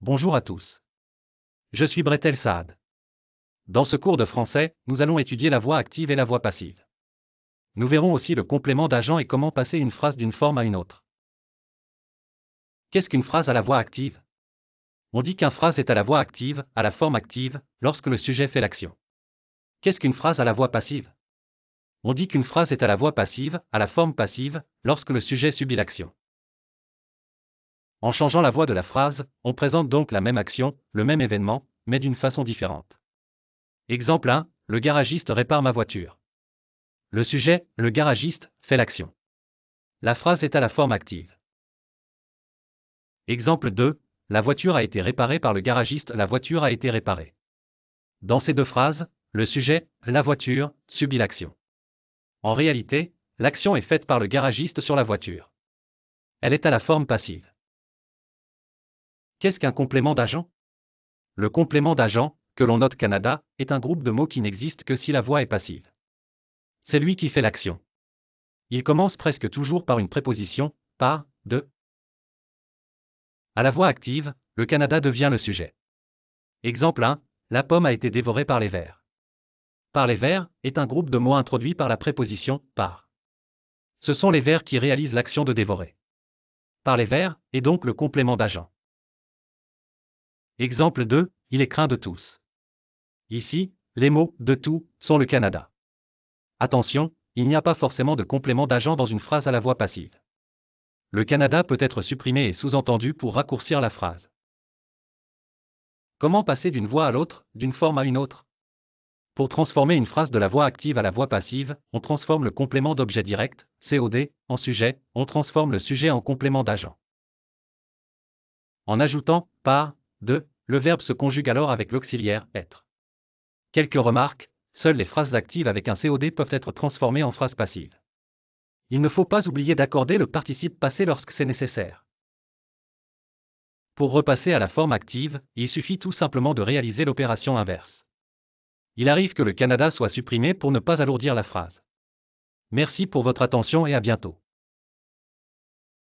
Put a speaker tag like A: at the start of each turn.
A: Bonjour à tous. Je suis Bretel Saad. Dans ce cours de français, nous allons étudier la voix active et la voix passive. Nous verrons aussi le complément d'agent et comment passer une phrase d'une forme à une autre. Qu'est-ce qu'une phrase à la voix active? On dit qu'une phrase est à la voix active, à la forme active, lorsque le sujet fait l'action. Qu'est-ce qu'une phrase à la voix passive? On dit qu'une phrase est à la voix passive, à la forme passive, lorsque le sujet subit l'action. En changeant la voix de la phrase, on présente donc la même action, le même événement, mais d'une façon différente. Exemple 1, le garagiste répare ma voiture. Le sujet, le garagiste, fait l'action. La phrase est à la forme active. Exemple 2, la voiture a été réparée par le garagiste, la voiture a été réparée. Dans ces deux phrases, le sujet, la voiture, subit l'action. En réalité, l'action est faite par le garagiste sur la voiture. Elle est à la forme passive. Qu'est-ce qu'un complément d'agent? Le complément d'agent, que l'on note Canada, est un groupe de mots qui n'existe que si la voix est passive. C'est lui qui fait l'action. Il commence presque toujours par une préposition, par, de. À la voix active, le Canada devient le sujet. Exemple 1, la pomme a été dévorée par les vers. Par les vers est un groupe de mots introduit par la préposition par. Ce sont les vers qui réalisent l'action de dévorer. Par les vers est donc le complément d'agent. Exemple 2, il est craint de tous. Ici, les mots de tout sont le Canada. Attention, il n'y a pas forcément de complément d'agent dans une phrase à la voix passive. Le Canada peut être supprimé et sous-entendu pour raccourcir la phrase. Comment passer d'une voix à l'autre, d'une forme à une autre? Pour transformer une phrase de la voix active à la voix passive, on transforme le complément d'objet direct, COD, en sujet, on transforme le sujet en complément d'agent. En ajoutant par, de, le verbe se conjugue alors avec l'auxiliaire être. Quelques remarques, seules les phrases actives avec un COD peuvent être transformées en phrases passives. Il ne faut pas oublier d'accorder le participe passé lorsque c'est nécessaire. Pour repasser à la forme active, il suffit tout simplement de réaliser l'opération inverse. Il arrive que le Canada soit supprimé pour ne pas alourdir la phrase. Merci pour votre attention et à bientôt.